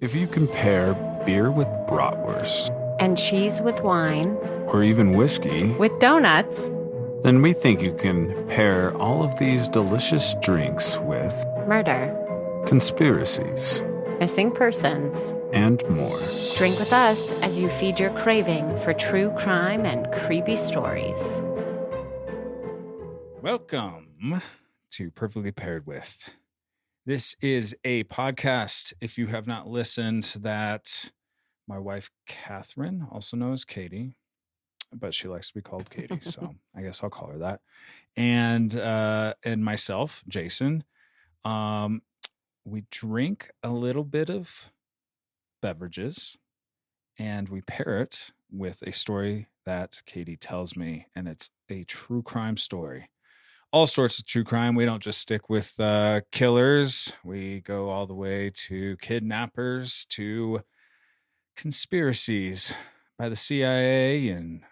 If you compare beer with bratwurst, and cheese with wine, or even whiskey with donuts, then we think you can pair all of these delicious drinks with murder, conspiracies, missing persons, and more. Drink with us as you feed your craving for true crime and creepy stories. Welcome to Perfectly Paired With. This is a podcast, if you have not listened, that my wife, Catherine, also known as Katie, but she likes to be called Katie, so I guess I'll call her that. And myself, Jason, we drink a little bit of beverages and we pair it with a story that Katie tells me, and it's a true crime story. All sorts of true crime. We don't just stick with killers. We go all the way to kidnappers, to conspiracies by the CIA and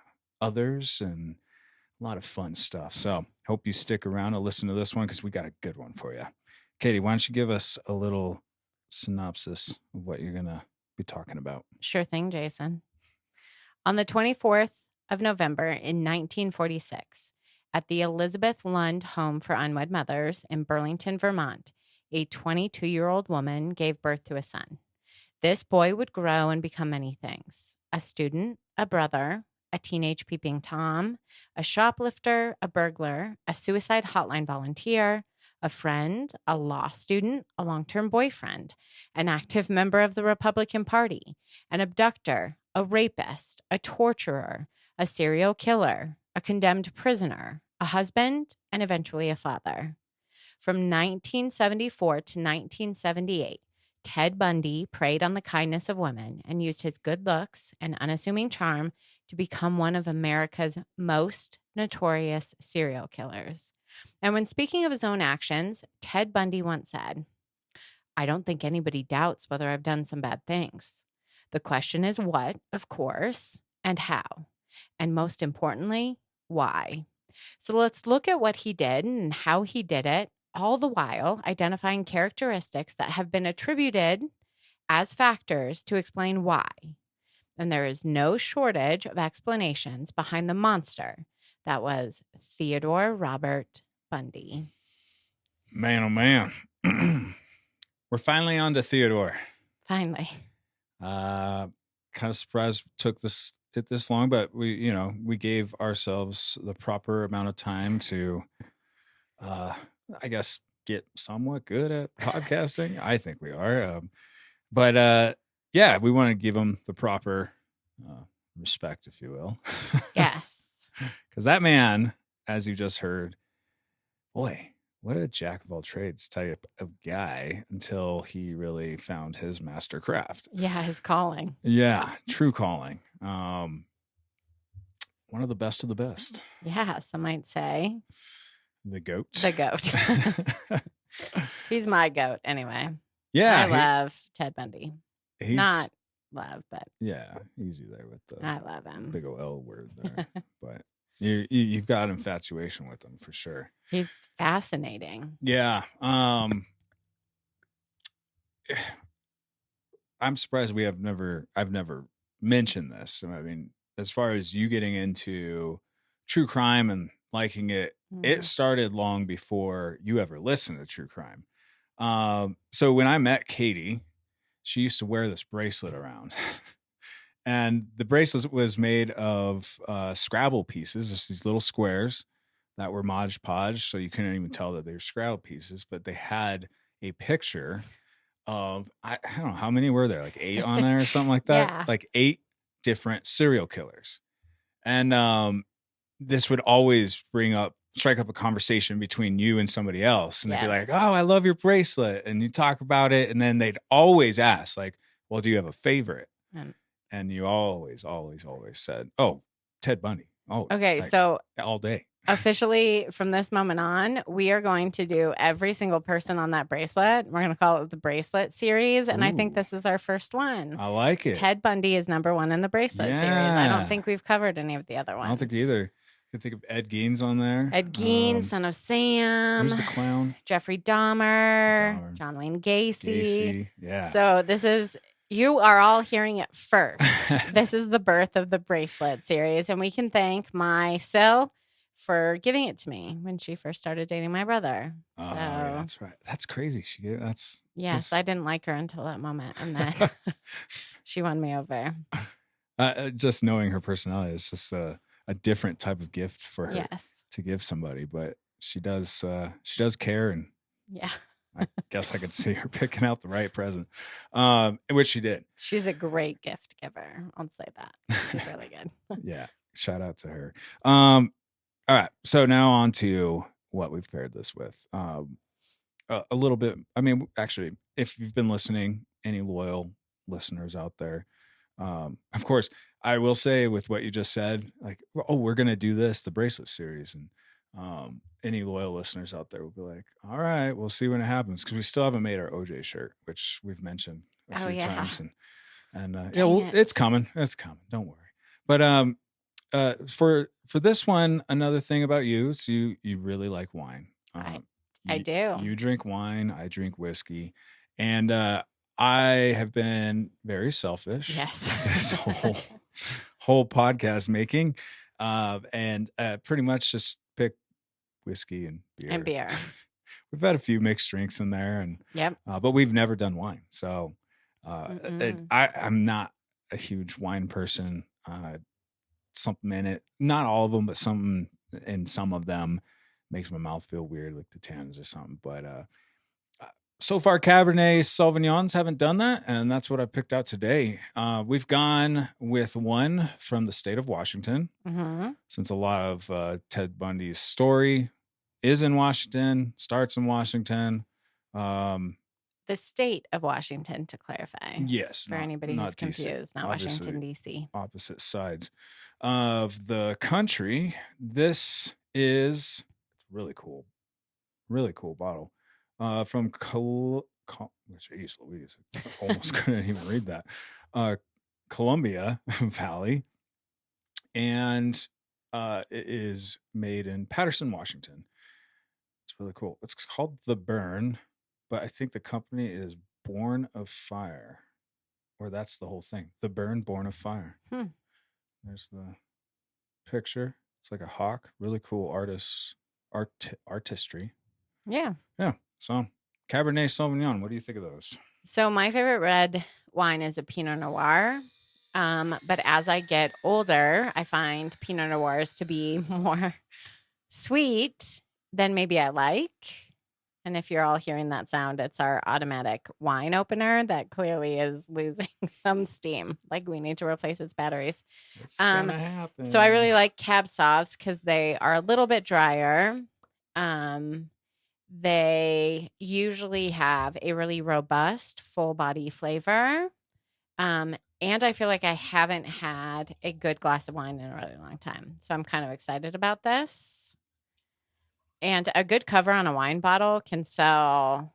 others, and a lot of fun stuff. So hope you stick around and listen to this one because we got a good one for you. Katie, why don't you give us a little synopsis of what you're going to be talking about? Sure thing, Jason. On the 24th of November in 1946, at the Elizabeth Lund Home for Unwed Mothers in Burlington, Vermont, a 22-year-old woman gave birth to a son. This boy would grow and become many things: a student, a brother, a teenage peeping Tom, a shoplifter, a burglar, a suicide hotline volunteer, a friend, a law student, a long-term boyfriend, an active member of the Republican Party, an abductor, a rapist, a torturer, a serial killer, a condemned prisoner, a husband, and eventually a father. From 1974 to 1978, Ted Bundy preyed on the kindness of women and used his good looks and unassuming charm to become one of America's most notorious serial killers. And when speaking of his own actions, Ted Bundy once said, "I don't think anybody doubts whether I've done some bad things. The question is what, of course, and how. And most importantly, why." So let's look at what he did and how he did it, all the while identifying characteristics that have been attributed as factors to explain why. And there is no shortage of explanations behind the monster that was Theodore Robert Bundy. Man, oh man. We're finally on to Theodore. Finally. Kind of surprised it took this long, but we gave ourselves the proper amount of time to, I guess, get somewhat good at podcasting. I think we are. But we want to give him the proper respect, if you will. Yes. Because that man, as you just heard, boy, what a jack of all trades type of guy until he really found his master craft. Yeah, his calling. Yeah, true calling. One of the best of the best. Yeah, some might say. The goat. The goat. He's my goat anyway. Yeah. I love Ted Bundy. He's Not love, but yeah, easy there with the I love him. big ol' L word there. But you've got infatuation with him for sure. He's fascinating. Yeah. I'm surprised I've never mentioned this. I mean, as far as you getting into true crime and liking it, it started long before you ever listened to true crime. So when I met Katie, she used to wear this bracelet around. And the bracelet was made of Scrabble pieces, just these little squares that were Mod Podge, so you couldn't even tell that they were Scrabble pieces, but they had a picture of, I don't know, how many were there? Like 8 on there or something like that? Yeah. Like 8 different serial killers. And this would always strike up a conversation between you and somebody else. And they'd be like, "Oh, I love your bracelet." And you talk about it. And then they'd always ask, like, "Well, do you have a favorite?" And you always said, "Oh, Ted Bundy." Oh, okay. So all day. Officially, from this moment on, we are going to do every single person on that bracelet. We're going to call it the bracelet series. And I think this is our first one. I like it. Ted Bundy is number 1 in the bracelet series. I don't think we've covered any of the other ones. I don't think either. You can think of Ed Gein's on there. Ed Gein, Son of Sam. Who's the clown? Jeffrey Dahmer. John Wayne Gacy. Yeah. So this is You are all hearing it first. This is the birth of the bracelet series, and we can thank my Sil for giving it to me when she first started dating my brother. Oh, So yeah, that's right. That's crazy. yes, I didn't like her until that moment, and then she won me over. Just knowing her personality is just a different type of gift for her Yes. to give somebody, but she does care, and Yeah. I guess I could see her picking out the right present, which she did. She's a great gift giver. I'll say that. She's really good. Yeah, shout out to her. All right, so now on to what we've paired this with. A little bit. I mean, actually, if you've been listening, any loyal listeners out there, of course, I will say with what you just said, like, oh, we're gonna do the bracelet series, and any loyal listeners out there will be like, all right, we'll see when it happens, because we still haven't made our OJ shirt, which we've mentioned a few times, and yeah, well, it's coming. Don't worry. But for this one, another thing about you is you really like wine. I do. You drink wine. I drink whiskey, and I have been very selfish. Yes. This whole podcast making, and pretty much just pick whiskey and beer. We've had a few mixed drinks in there, and but we've never done wine. So I'm not a huge wine person. Something in it, not all of them, but something in some of them makes my mouth feel weird, like the tannins or something. But so far, Cabernet Sauvignons haven't done that, and that's what I picked out today. We've gone with one from the state of Washington, since a lot of Ted Bundy's story is in Washington, starts in Washington. The state of Washington, to clarify. Yes. For anybody who's confused, not Washington, D.C. Opposite sides of the country. This is really cool. Really cool bottle. From Louise. I almost couldn't even read that. Columbia Valley. And it is made in Patterson, Washington. It's really cool. It's called The Burn, but I think the company is Born of Fire, or that's the whole thing. The Burn, Born of Fire. There's the picture. It's like a hawk. Really cool artistry. Yeah. So Cabernet Sauvignon, what do you think of those? So my favorite red wine is a Pinot Noir. But as I get older, I find Pinot Noirs to be more sweet than maybe I like. And if you're all hearing that sound, it's our automatic wine opener that clearly is losing some steam. Like, we need to replace its batteries. It's gonna happen. So I really like Cab Sauves because they are a little bit drier. They usually have a really robust, full body flavor. And I feel like I haven't had a good glass of wine in a really long time. So I'm kind of excited about this. And a good cover on a wine bottle can sell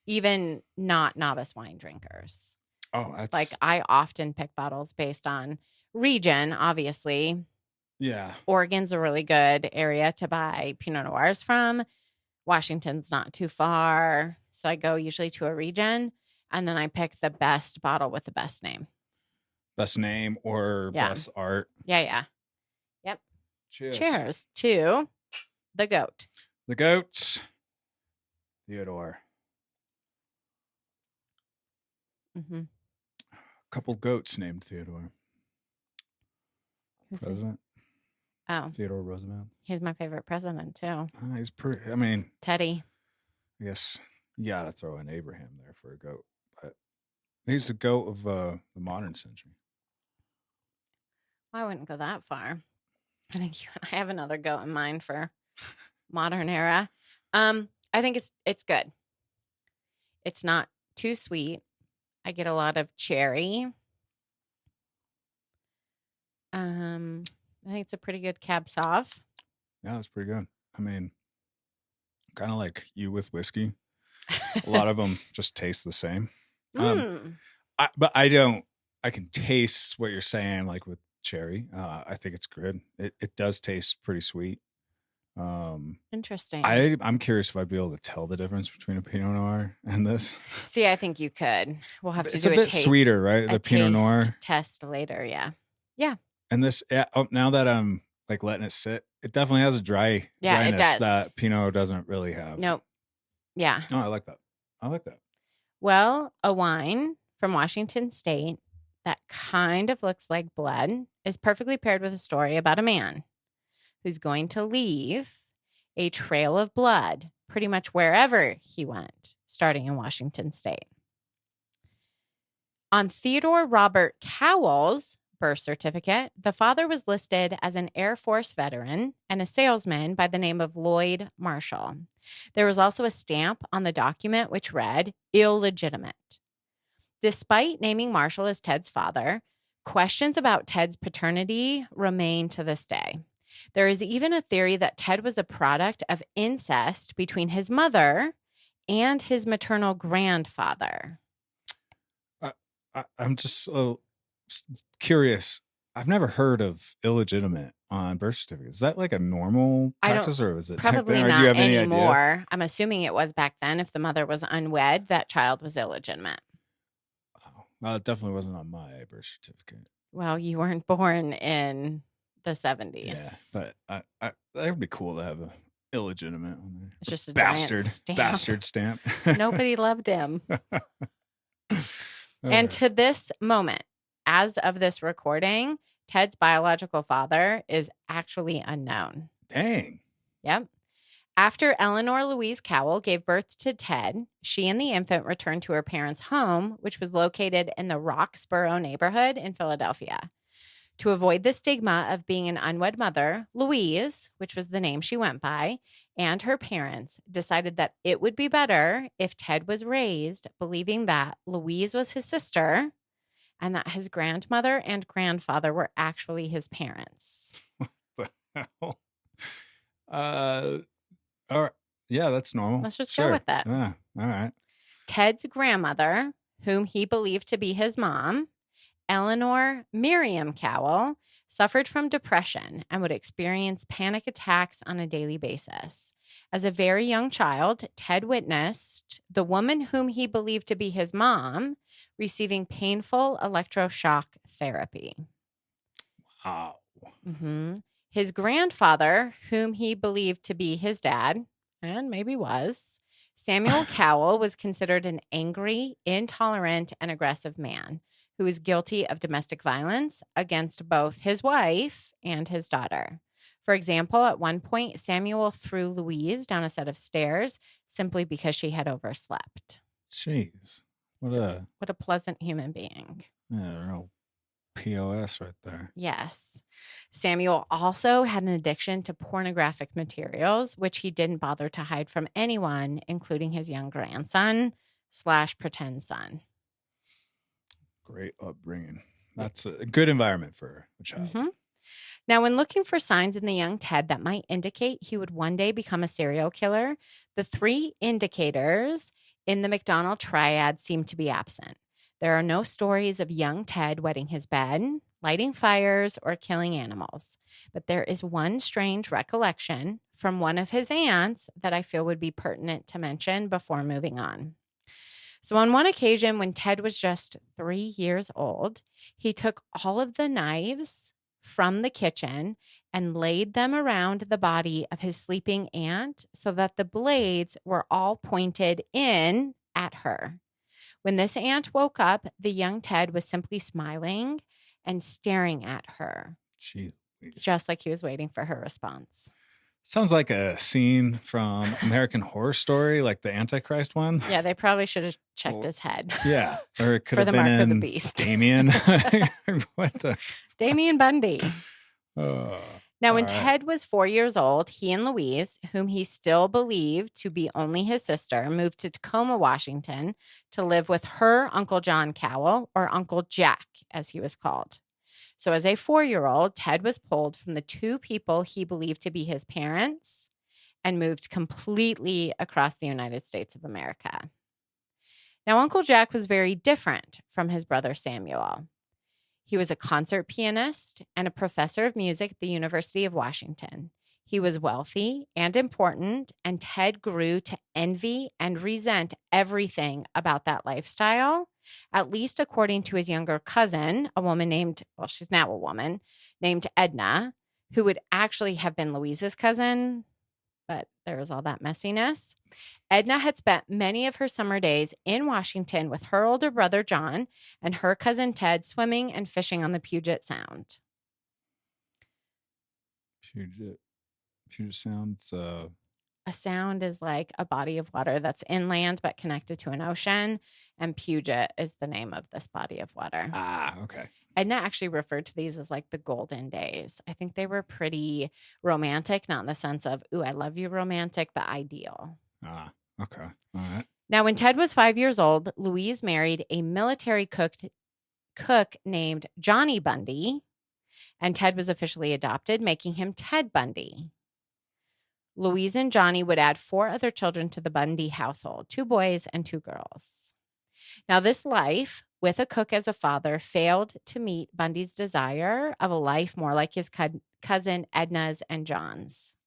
even not novice wine drinkers. Oh, that's like, I often pick bottles based on region, obviously. Yeah. Oregon's a really good area to buy Pinot Noirs from. Washington's not too far. So I go usually to a region, and then I pick the best bottle with the best name. Best name or best art. Yeah. Yep. Cheers to the goat. The goats. Theodore. Mm-hmm. A couple goats named Theodore. Who's President. Theodore Roosevelt. He's my favorite president, too. He's pretty, I mean. Teddy. I guess you got to throw in Abraham there for a goat. But he's the goat of the modern century. Well, I wouldn't go that far. I think I have another goat in mind for modern era. I think it's good. It's not too sweet. I get a lot of cherry. I think it's a pretty good Cab Sauv. Yeah, it's pretty good. I mean, kind of like you with whiskey. A lot of them just taste the same. But I can taste what you're saying, like with cherry. I think it's good. It does taste pretty sweet. Interesting. I'm curious if I'd be able to tell the difference between a Pinot Noir and this. See, I think you could. We'll have to It's do a bit sweeter, right? The Pinot Noir test later. Yeah. Yeah. And this, now that I'm like letting it sit, it definitely has a dryness it does. that Pinot doesn't really have. Nope. Yeah. No, I like that. Well, a wine from Washington State that kind of looks like blood is perfectly paired with a story about a man who's going to leave a trail of blood pretty much wherever he went, starting in Washington State. On Theodore Robert Cowell's birth certificate, the father was listed as an Air Force veteran and a salesman by the name of Lloyd Marshall. There was also a stamp on the document which read, illegitimate. Despite naming Marshall as Ted's father, questions about Ted's paternity remain to this day. There is even a theory that Ted was a product of incest between his mother and his maternal grandfather. I'm just curious. I've never heard of illegitimate on birth certificates. Is that like a normal practice, or is it probably back then? not Do you have any anymore? idea? I'm assuming it was back then. If the mother was unwed, that child was illegitimate. Oh, well, it definitely wasn't on my birth certificate. Well, you weren't born in the 70s. Yeah, but that would be cool to have a illegitimate on there. It's just a bastard stamp. stamp. Nobody loved him. And to this moment, as of this recording, Ted's biological father is actually unknown. Dang. Yep. After Eleanor Louise Cowell gave birth to Ted, she and the infant returned to her parents' home, which was located in the Roxborough neighborhood in Philadelphia. To avoid the stigma of being an unwed mother, Louise, which was the name she went by, and her parents decided that it would be better if Ted was raised believing that Louise was his sister and that his grandmother and grandfather were actually his parents. What the hell? All right. Yeah, that's normal. Let's just go with that. Yeah, all right. Ted's grandmother, whom he believed to be his mom, Eleanor Miriam Cowell, suffered from depression and would experience panic attacks on a daily basis. As a very young child, Ted witnessed the woman whom he believed to be his mom receiving painful electroshock therapy. Wow. Mm-hmm. His grandfather, whom he believed to be his dad, and maybe was, Samuel Cowell, was considered an angry, intolerant, and aggressive man who was guilty of domestic violence against both his wife and his daughter. For example, at one point, Samuel threw Louise down a set of stairs simply because she had overslept. Jeez. What a pleasant human being. Yeah, real POS right there. Yes. Samuel also had an addiction to pornographic materials, which he didn't bother to hide from anyone, including his young grandson / pretend son. Great upbringing. That's a good environment for a child. Mm-hmm. Now, when looking for signs in the young Ted that might indicate he would one day become a serial killer, the three indicators in the McDonald triad seem to be absent. There are no stories of young Ted wetting his bed, lighting fires, or killing animals. But there is one strange recollection from one of his aunts that I feel would be pertinent to mention before moving on. So on one occasion when Ted was just 3 years old, he took all of the knives from the kitchen and laid them around the body of his sleeping aunt so that the blades were all pointed in at her. When this aunt woke up, the young Ted was simply smiling and staring at her. Jeez. Just like he was waiting for her response. Sounds like a scene from American Horror Story, like the Antichrist one. Yeah, they probably should have checked his head. Yeah. Or it could For have the been mark of the beast. Damien. What the? Damien Bundy. Now, when all right. Ted was 4 years old, he and Louise, whom he still believed to be only his sister, moved to Tacoma, Washington to live with her Uncle John Cowell, or Uncle Jack, as he was called. So as a 4-year-old, Ted was pulled from the two people he believed to be his parents and moved completely across the United States of America. Now, Uncle Jack was very different from his brother Samuel. He was a concert pianist and a professor of music at the University of Washington. He was wealthy and important, and Ted grew to envy and resent everything about that lifestyle, at least according to his younger cousin, a woman named, well, she's now a woman, named Edna, who would actually have been Louise's cousin, but there was all that messiness. Edna had spent many of her summer days in Washington with her older brother, John, and her cousin Ted swimming and fishing on the Puget Sound. Puget Sound's A sound is like a body of water that's inland but connected to an ocean, and Puget is the name of this body of water. Okay. Edna actually referred to these as like the golden days. I think they were pretty romantic, not in the sense of, ooh, I love you romantic, but ideal. Okay. All right. Now, when Ted was 5 years old, Louise married a military cook named Johnny Bundy, and Ted was officially adopted, making him Ted Bundy. Louise and Johnny would add 4 other children to the Bundy household, 2 boys and 2 girls. Now, this life with a cook as a father failed to meet Bundy's desire of a life more like his cousin Edna's and John's.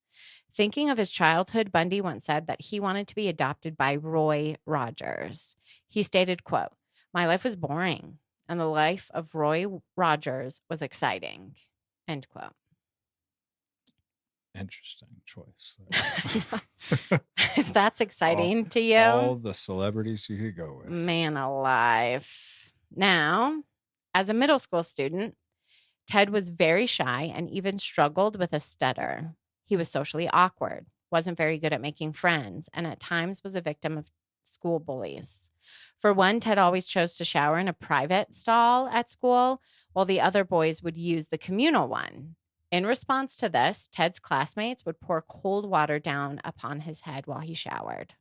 Thinking of his childhood, Bundy once said that he wanted to be adopted by Roy Rogers. He stated, quote, "My life was boring, and the life of Roy Rogers was exciting," end quote. Interesting choice. If that's exciting to you. All the celebrities you could go with. Man alive. Now, as a middle school student, Ted was very shy and even struggled with a stutter. He was socially awkward, wasn't very good at making friends, and at times was a victim of school bullies. For one, Ted always chose to shower in a private stall at school, while the other boys would use the communal one. In response to this, Ted's classmates would pour cold water down upon his head while he showered.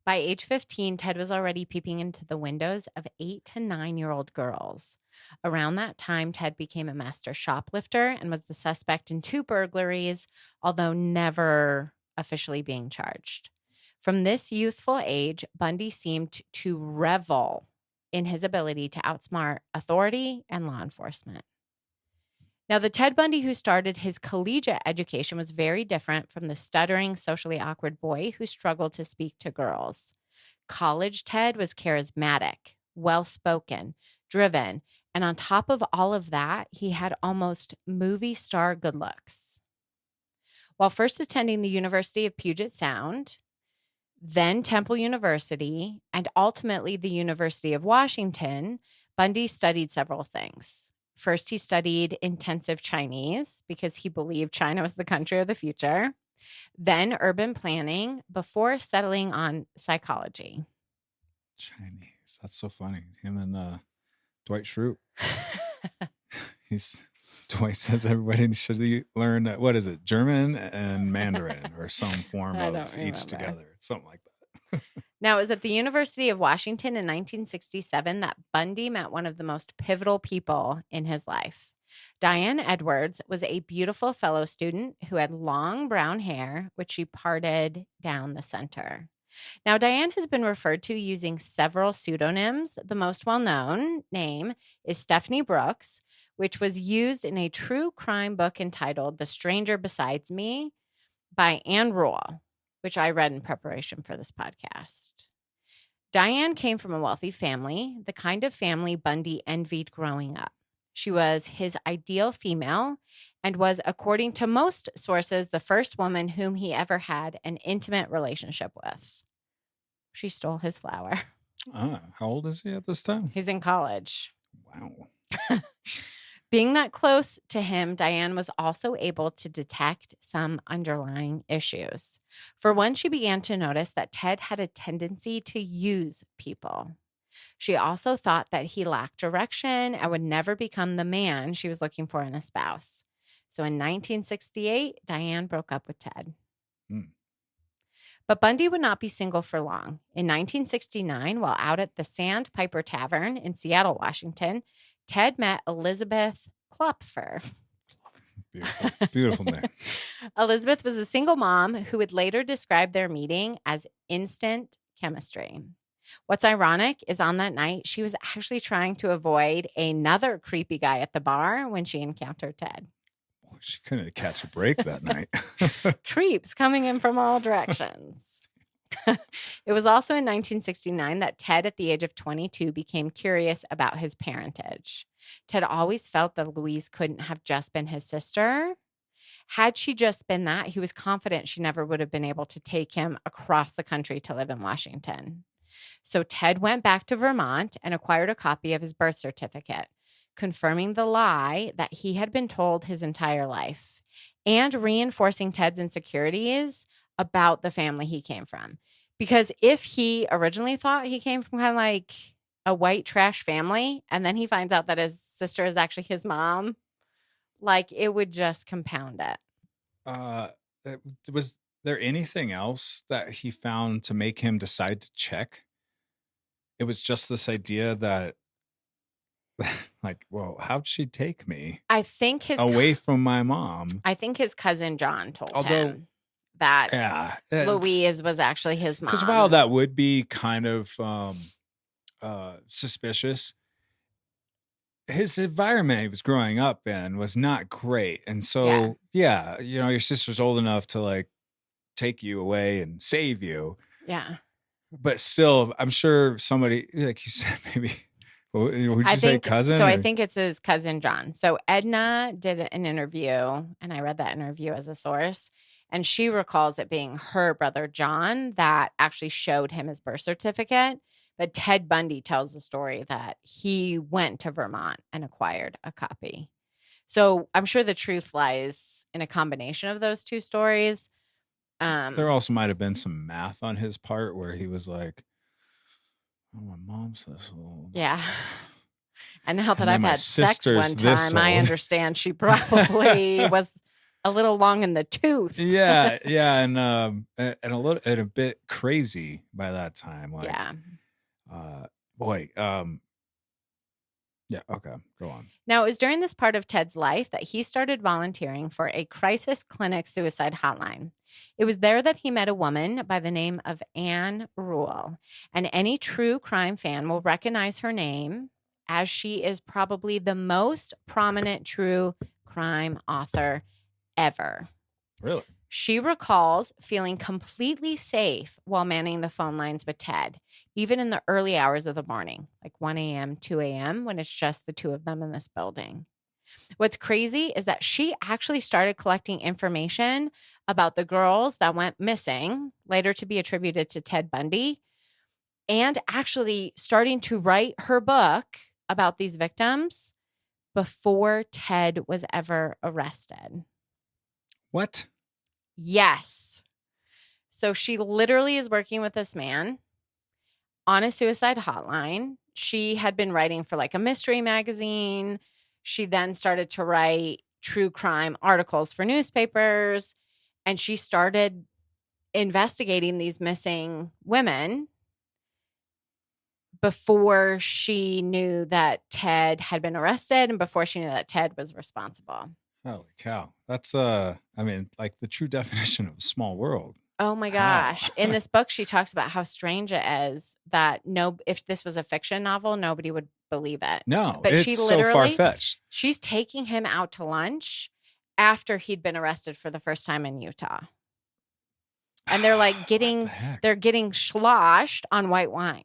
By age 15, Ted was already peeping into the windows of 8 to 9-year-old girls. Around that time, Ted became a master shoplifter and was the suspect in 2 burglaries, although never officially being charged. From this youthful age, Bundy seemed to revel in his ability to outsmart authority and law enforcement. Now, the Ted Bundy who started his collegiate education was very different from the stuttering, socially awkward boy who struggled to speak to girls. College Ted was charismatic, well-spoken, driven, and on top of all of that, he had almost movie star good looks. While first attending the University of Puget Sound, then Temple University, and ultimately the University of Washington, Bundy studied several things. First, he studied intensive Chinese because he believed China was the country of the future. Then urban planning before settling on psychology. Chinese. That's so funny. Him and Dwight Schrute. Dwight says everybody should learn, what is it, German and Mandarin or some form of each together. Something like that. Now, it was at the University of Washington in 1967 that Bundy met one of the most pivotal people in his life. Diane Edwards was a beautiful fellow student who had long brown hair, which she parted down the center. Now, Diane has been referred to using several pseudonyms. The most well-known name is Stephanie Brooks, which was used in a true crime book entitled The Stranger Besides Me by Anne Rule, which I read in preparation for this podcast. Diane came from a wealthy family, the kind of family Bundy envied growing up. She was his ideal female and was, according to most sources, the first woman whom he ever had an intimate relationship with. She stole his flower. How old is he at this time? He's in college. Wow. Being that close to him, Diane was also able to detect some underlying issues. For one, she began to notice that Ted had a tendency to use people. She also thought that he lacked direction and would never become the man she was looking for in a spouse. So in 1968, Diane broke up with Ted. But Bundy would not be single for long. In 1969, while out at the Sandpiper Tavern in Seattle, Washington, Ted met Elizabeth Klopfer. Beautiful name. Elizabeth was a single mom who would later describe their meeting as instant chemistry. What's ironic is on that night, she was actually trying to avoid another creepy guy at the bar when she encountered Ted. she couldn't catch a break that night. Creeps coming in from all directions. It was also in 1969 that Ted, at the age of 22, became curious about his parentage. Ted always felt that Louise couldn't have just been his sister. Had she just been that, he was confident she never would have been able to take him across the country to live in Washington. So Ted went back to Vermont and acquired a copy of his birth certificate, confirming the lie that he had been told his entire life and reinforcing Ted's insecurities about the family he came from. Because if he originally thought he came from kind of like a white trash family, and then he finds out that his sister is actually his mom, like it would just compound it. Was there anything else that he found to make him decide to check? It was just this idea that, like, well, how'd she take me? I think away from my mom. I think his cousin John told him that Louise was actually his mom. Because while that would be kind of suspicious, his environment he was growing up in was not great. And so, yeah, you know, your sister's old enough to like take you away and save you. Yeah. But still, I'm sure somebody, like you said, maybe, would you say cousin? So I think it's his cousin John. So Edna did an interview, and I read that interview as a source. And she recalls it being her brother John that actually showed him his birth certificate. But Ted Bundy tells the story that he went to Vermont and acquired a copy. So I'm sure the truth lies in a combination of those two stories. There also might have been some math on his part where he was like, oh, my mom's this old. Yeah. And now that I've had sex one time, I understand she probably was a little long in the tooth. Yeah, and a bit crazy by that time. Like, yeah. Yeah, okay, go on. Now, it was during this part of Ted's life that he started volunteering for a crisis clinic suicide hotline. It was there that he met a woman by the name of Anne Rule, and any true crime fan will recognize her name, as she is probably the most prominent true crime author ever. Really? She recalls feeling completely safe while manning the phone lines with Ted, even in the early hours of the morning, like 1 a.m., 2 a.m., when it's just the two of them in this building. What's crazy is that she actually started collecting information about the girls that went missing, later to be attributed to Ted Bundy, and actually starting to write her book about these victims before Ted was ever arrested. What? Yes. So she literally is working with this man on a suicide hotline. She had been writing for like a mystery magazine. She then started to write true crime articles for newspapers, and she started investigating these missing women before she knew that Ted had been arrested and before she knew that Ted was responsible. Holy cow. That's, I mean, like the true definition of a small world. Oh my gosh. In this book, she talks about how strange it is that if this was a fiction novel, nobody would believe it. No, but it's she so far-fetched. She's taking him out to lunch after he'd been arrested for the first time in Utah. And they're like they're getting sloshed on white wine.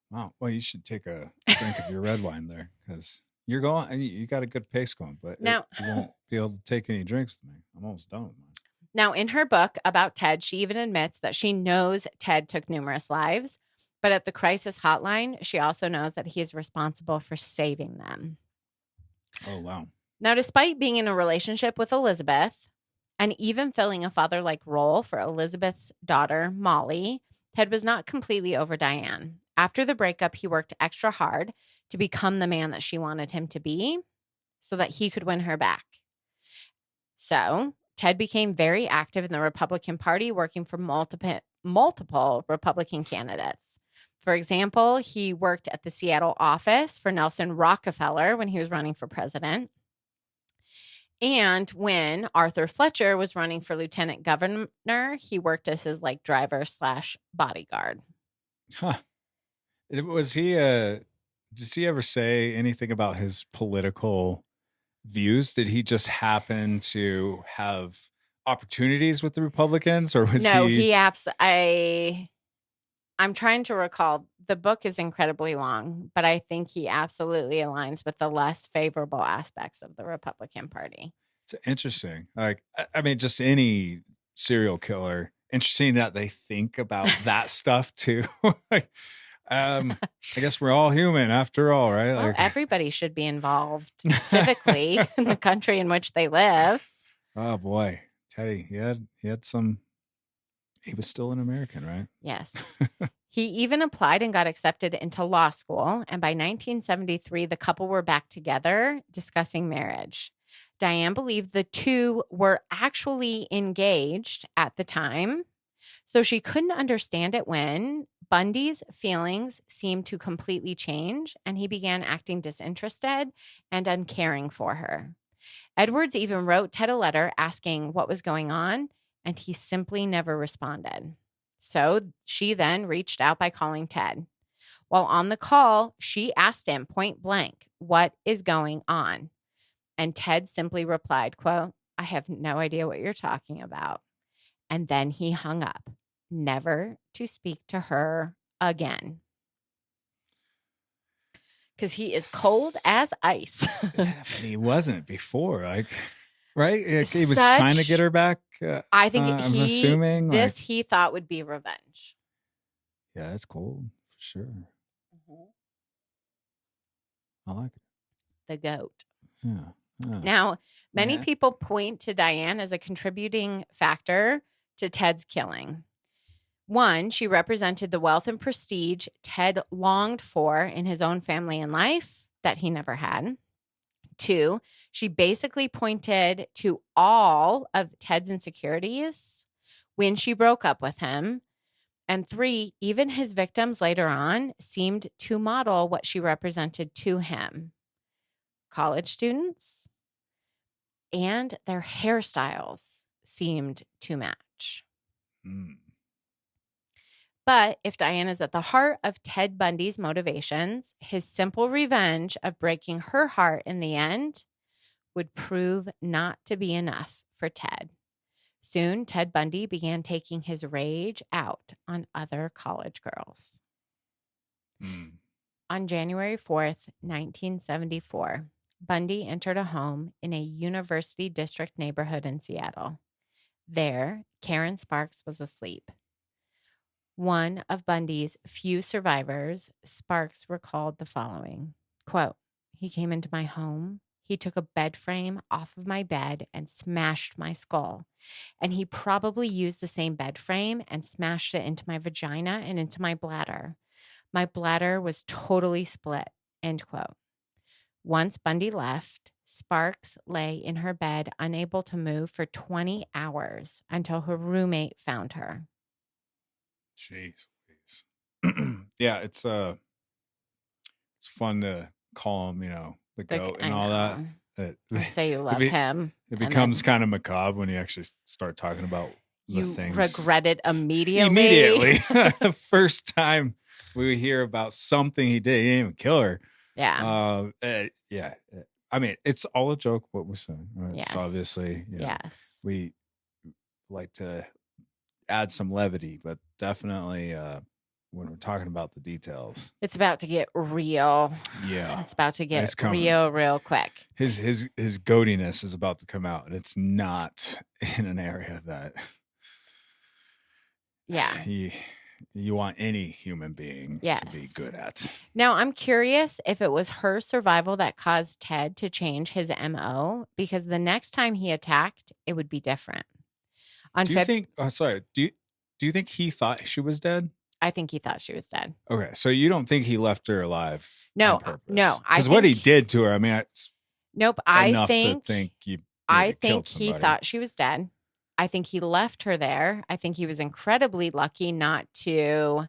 Wow. Well, you should take a drink of your red wine there, because you're going, and you got a good pace going, but now, you won't be able to take any drinks with me. I'm almost done with mine. Now, in her book about Ted, she even admits that she knows Ted took numerous lives, but at the crisis hotline, she also knows that he is responsible for saving them. Oh, wow. Now, despite being in a relationship with Elizabeth and even filling a father-like role for Elizabeth's daughter, Molly, Ted was not completely over Diane. After the breakup, he worked extra hard to become the man that she wanted him to be so that he could win her back. So Ted became very active in the Republican Party, working for multiple Republican candidates. For example, he worked at the Seattle office for Nelson Rockefeller when he was running for president. And when Arthur Fletcher was running for lieutenant governor, he worked as his driver/bodyguard. Huh. Was he does he ever say anything about his political views? Did he just happen to have opportunities with the Republicans, or was No, he? I'm trying to recall. The book is incredibly long, but I think he absolutely aligns with the less favorable aspects of the Republican Party. It's interesting. Like, I mean, just any serial killer. Interesting that they think about that stuff too. Like, I guess we're all human after all, right? Well, Like, everybody should be involved civically in the country in which they live. oh boy, Teddy, he had some. He was still an American, right? Yes. He even applied and got accepted into law school. And by 1973, the couple were back together discussing marriage. Diane believed the two were actually engaged at the time. So she couldn't understand it when Bundy's feelings seemed to completely change and he began acting disinterested and uncaring for her. Edwards even wrote Ted a letter asking what was going on, and he simply never responded. So she then reached out by calling Ted. While on the call, she asked him point blank, "What is going on?" And Ted simply replied, quote, "I have no idea what you're talking about." And then he hung up, never to speak to her again. Because he is cold as ice. Yeah, but he wasn't before, like, right? Like, he was trying to get her back. I think I'm assuming this like, he thought would be revenge. yeah, that's cold for sure. I like it. The goat. Yeah. Now, many Yeah. people point to Diane as a contributing factor to Ted's killing. One, she represented the wealth and prestige Ted longed for in his own family and life that he never had. Two, she basically pointed to all of Ted's insecurities when she broke up with him. And three, even his victims later on seemed to model what she represented to him. College students and their hairstyles seemed to match. Mm. But if Diane is at the heart of Ted Bundy's motivations, his simple revenge of breaking her heart in the end would prove not to be enough for Ted. Soon, Ted Bundy began taking his rage out on other college girls. Mm. On January 4th, 1974, Bundy entered a home in a University District neighborhood in Seattle. There, Karen Sparks was asleep. One of Bundy's few survivors, Sparks recalled the following, quote, "He came into my home. He took a bed frame off of my bed and smashed my skull. And he probably used the same bed frame and smashed it into my vagina and into my bladder. My bladder was totally split," end quote. Once Bundy left, Sparks lay in her bed, unable to move for 20 hours until her roommate found her. Jeez, please. Yeah, it's fun to call him, the goat and all that. You say you love him. It becomes kind of macabre when you actually start talking about the you things. regret it immediately. Immediately. The first time we hear about something he did, he didn't even kill her. Yeah. Yeah. I mean, it's all a joke what we're saying. Right? Yes. It's obviously, Yes. we like to add some levity, but definitely when we're talking about the details, it's about to get real. Yeah, it's about to get real quick. His goatiness is about to come out, and it's not in an area that you want any human being to be good at. Now, I'm curious if it was her survival that caused Ted to change his MO, because the next time he attacked, it would be different. Do you think he thought she was dead? I think he thought she was dead. Okay, so you don't think he left her alive? No, on purpose? No. Because what he did to her, I mean, it's nope. I think he thought she was dead. I think he left her there. I think he was incredibly lucky not to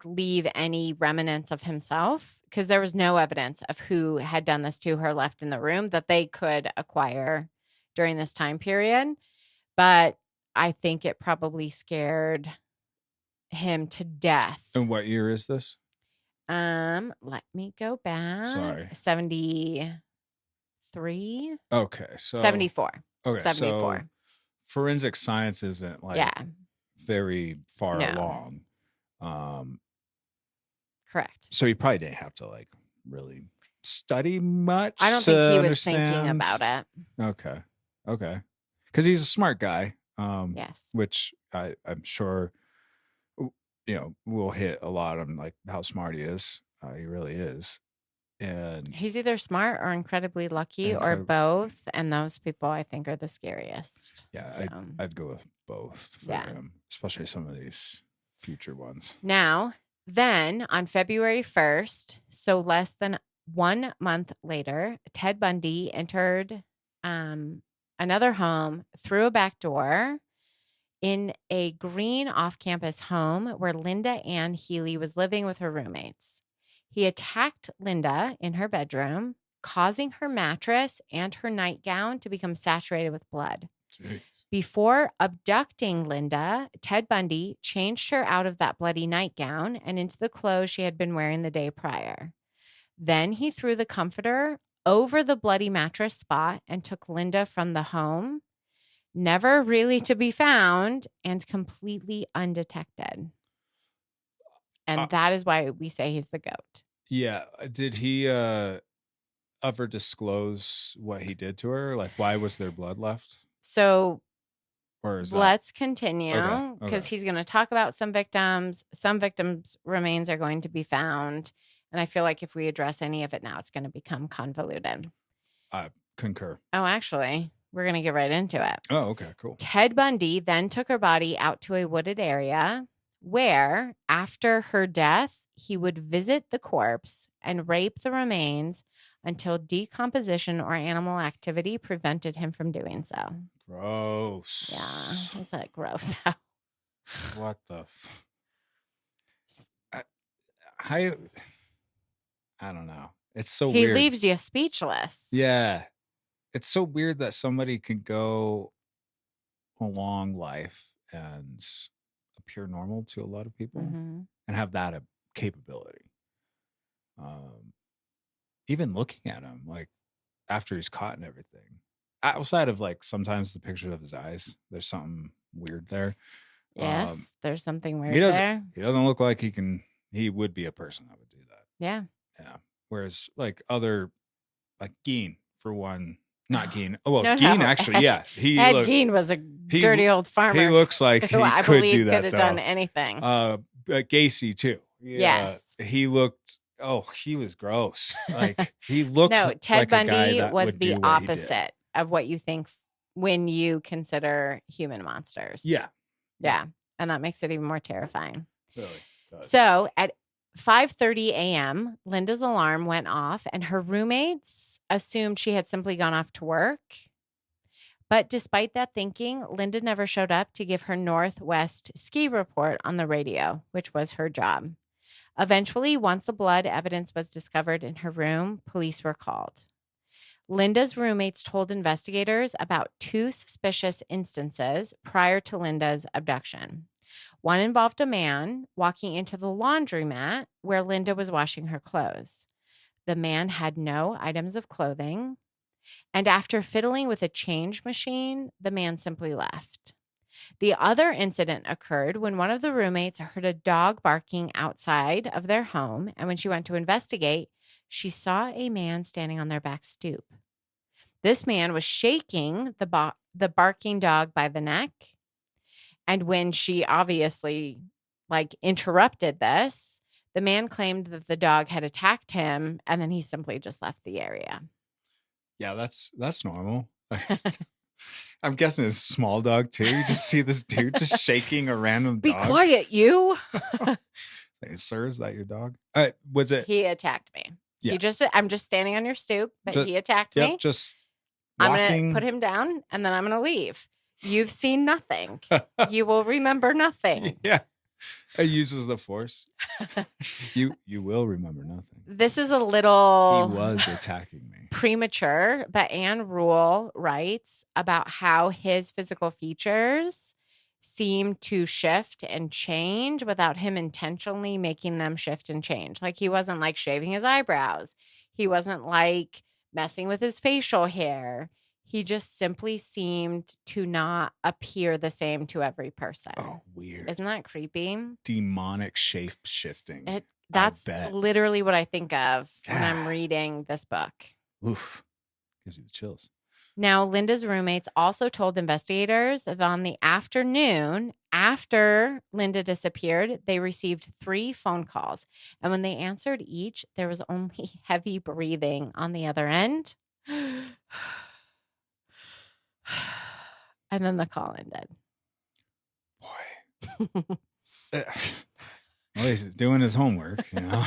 leave any remnants of himself, because there was no evidence of who had done this to her left in the room that they could acquire during this time period. But I think it probably scared him to death. And what year is this? Let me go back. Sorry. 73. 73? Okay, so 74. Okay, 74. so forensic science isn't like Yeah. very far No. along. Correct. So he probably didn't have to like really study much. I don't think he was understand. thinking about it. Okay, because he's a smart guy. Yes. Which I'm sure, we'll hit a lot on like how smart he is. He really is, and He's either smart or incredibly lucky or both. And those people, I think, are the scariest. Yeah, So. I'd go with both for him, especially some of these future ones. Now, then on February 1st, so less than 1 month later, Ted Bundy entered another home through a back door in a green off-campus home where Linda Ann Healy was living with her roommates. He attacked Linda in her bedroom, causing her mattress and her nightgown to become saturated with blood. Jeez. Before abducting Linda, Ted Bundy changed her out of that bloody nightgown and into the clothes she had been wearing the day prior. Then he threw the comforter over the bloody mattress spot and took Linda from the home, never really to be found and completely undetected. And that is why we say he's the goat. Yeah. Did he ever disclose what he did to her? Like, why was there blood left? So Or is let's continue because Okay. he's going to talk about some victims. Some victims' remains are going to be found. And I feel like if we address any of it now, it's going to become convoluted. I concur. Oh, actually, we're going to get right into it. Oh, okay, cool. Ted Bundy then took her body out to a wooded area where, after her death, he would visit the corpse and rape the remains until decomposition or animal activity prevented him from doing so. Gross. Yeah, is that gross? What the? I don't know. It's so he weird. leaves you speechless. Yeah. It's so weird that somebody can go a long life and appear normal to a lot of people and have that capability. Even looking at him, like after he's caught and everything, outside of like sometimes the pictures of his eyes, there's something weird there. Yes, there's something weird there. He doesn't look like he would be a person that would do that. Yeah. Yeah. Whereas like other, like Geen for one, not Geen. Oh, well, No, Geen no. actually, yeah. Ed Gein was a dirty old farmer. He looks like he who I could believe do that. Could have done anything. Gacy too. Yes. He looked. Oh, he was gross. Like he looked. No, Ted like a guy Bundy that was would do the what he did. opposite of what you think when you consider human monsters. Yeah. Yeah. And that makes it even more terrifying. Really does. So at 5:30 a.m., Linda's alarm went off and her roommates assumed she had simply gone off to work. But despite that thinking, Linda never showed up to give her Northwest ski report on the radio, which was her job. Eventually, once the blood evidence was discovered in her room, police were called. Linda's roommates told investigators about 2 suspicious instances prior to Linda's abduction. One involved a man walking into the laundromat where Linda was washing her clothes. The man had no items of clothing, and after fiddling with a change machine, the man simply left. The other incident occurred when one of the roommates heard a dog barking outside of their home, and when she went to investigate, she saw a man standing on their back stoop. This man was shaking the barking dog by the neck, and when she obviously interrupted this, the man claimed that the dog had attacked him, and then he simply just left the area. Yeah, that's normal. I'm guessing it's a small dog too. You just see this dude just shaking a random dog. Be quiet, you. Hey, sir, is that your dog? Was it? He attacked me. Yeah. I'm just standing on your stoop, but he attacked me. me. Just walking. I'm going to put him down and then I'm going to leave. You've seen nothing. You will remember nothing. Yeah. It uses the force. You will remember nothing. This is a little... He was attacking me. Premature, but Anne Rule writes about how his physical features seem to shift and change without him intentionally making them shift and change. Like he wasn't like shaving his eyebrows. He wasn't like messing with his facial hair. He just simply seemed to not appear the same to every person. Oh, weird. Isn't that creepy? Demonic shape shifting. That's bet. literally what I think of when I'm God. reading this book. Oof. Gives you the chills. Now, Linda's roommates also told investigators that on the afternoon after Linda disappeared, they received 3 phone calls. And when they answered each, there was only heavy breathing on the other end. And then the call ended. Boy. Well, he's doing his homework, you know.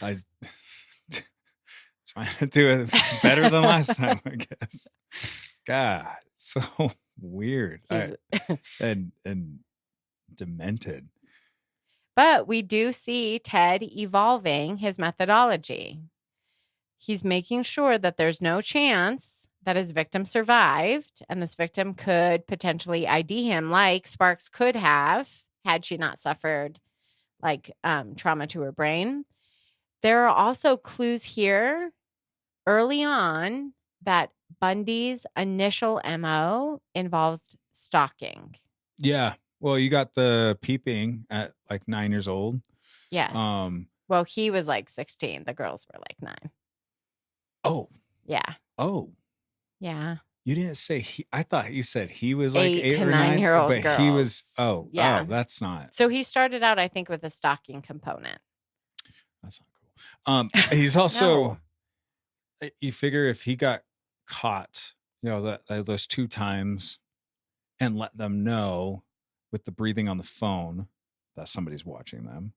I was trying to do it better than last time, I guess. God, so weird. And demented. But we do see Ted evolving his methodology. He's making sure that there's no chance that his victim survived, and this victim could potentially ID him like Sparks could have had she not suffered like trauma to her brain. There are also clues here early on that Bundy's initial MO involved stalking. Yeah. Well, you got the peeping at like 9 years old. Yes. Well, he was like 16. The girls were like 9. Oh. Yeah. Oh. Yeah. You didn't say he. I thought you said he was like 8 to or 9 year old but girls. he was. Oh, yeah. Oh, that's not. So he started out, I think, with a stalking component. That's not cool. He's also. No. You figure if he got caught, you know, that those 2 times, and let them know with the breathing on the phone that somebody's watching them,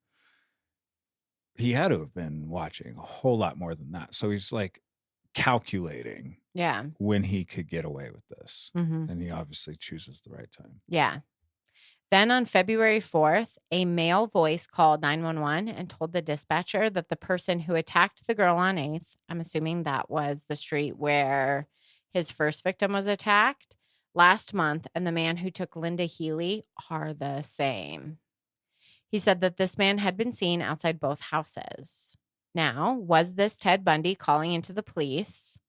he had to have been watching a whole lot more than that. So he's like calculating when he could get away with this. Mm-hmm. And he obviously chooses the right time. Yeah. Then on February 4th, a male voice called 911 and told the dispatcher that the person who attacked the girl on 8th, I'm assuming that was the street where his first victim was attacked last month, and the man who took Linda Healy are the same. He said that this man had been seen outside both houses. Now, was this Ted Bundy calling into the police?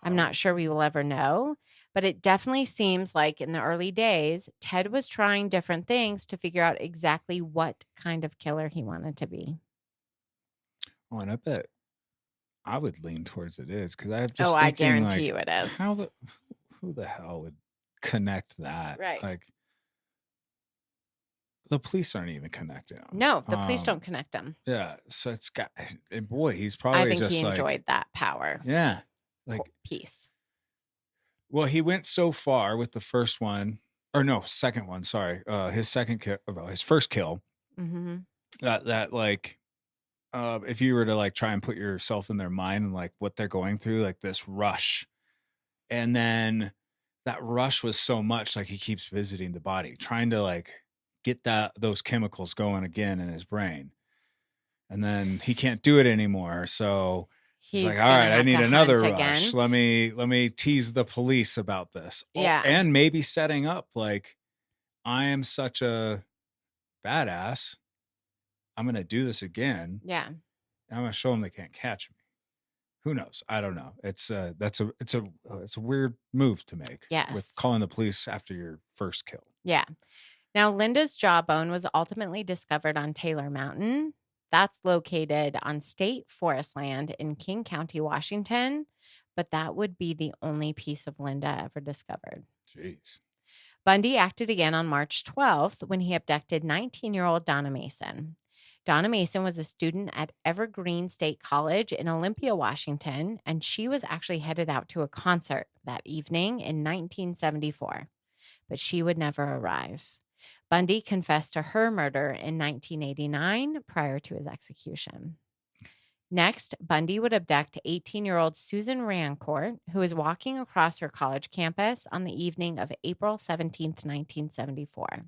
I'm not sure we will ever know, but it definitely seems like in the early days, Ted was trying different things to figure out exactly what kind of killer he wanted to be. Oh, and I bet I would lean towards it is, because I have just I thinking, guarantee like, you it is. Who the hell would connect that? Right. Like, the police aren't even connecting them. No, the police don't connect him. Yeah, so it's got, and boy, he's probably I think just he enjoyed like, that power. Yeah. Like, peace. Well, he went so far with the first one, or no, second one. Sorry, his second kill, well, his first kill. Mm-hmm. That like, if you were to like try and put yourself in their mind and like what they're going through, like this rush, and then that rush was so much, like he keeps visiting the body, trying to like get those chemicals going again in his brain, and then he can't do it anymore, so. He's like, all right, I need another rush. Let me tease the police about this. Yeah. And maybe setting up like, I am such a badass. I'm going to do this again. Yeah. And I'm going to show them they can't catch me. Who knows? I don't know. It's a weird move to make. Yes. With calling the police after your first kill. Yeah. Now, Linda's jawbone was ultimately discovered on Taylor Mountain. That's located on state forest land in King County, Washington, but that would be the only piece of Linda ever discovered. Jeez. Bundy acted again on March 12th when he abducted 19-year-old Donna Mason. Donna Mason was a student at Evergreen State College in Olympia, Washington, and she was actually headed out to a concert that evening in 1974, but she would never arrive. Bundy confessed to her murder in 1989 prior to his execution. Next, Bundy would abduct 18-year-old Susan Rancourt, who was walking across her college campus on the evening of April 17, 1974.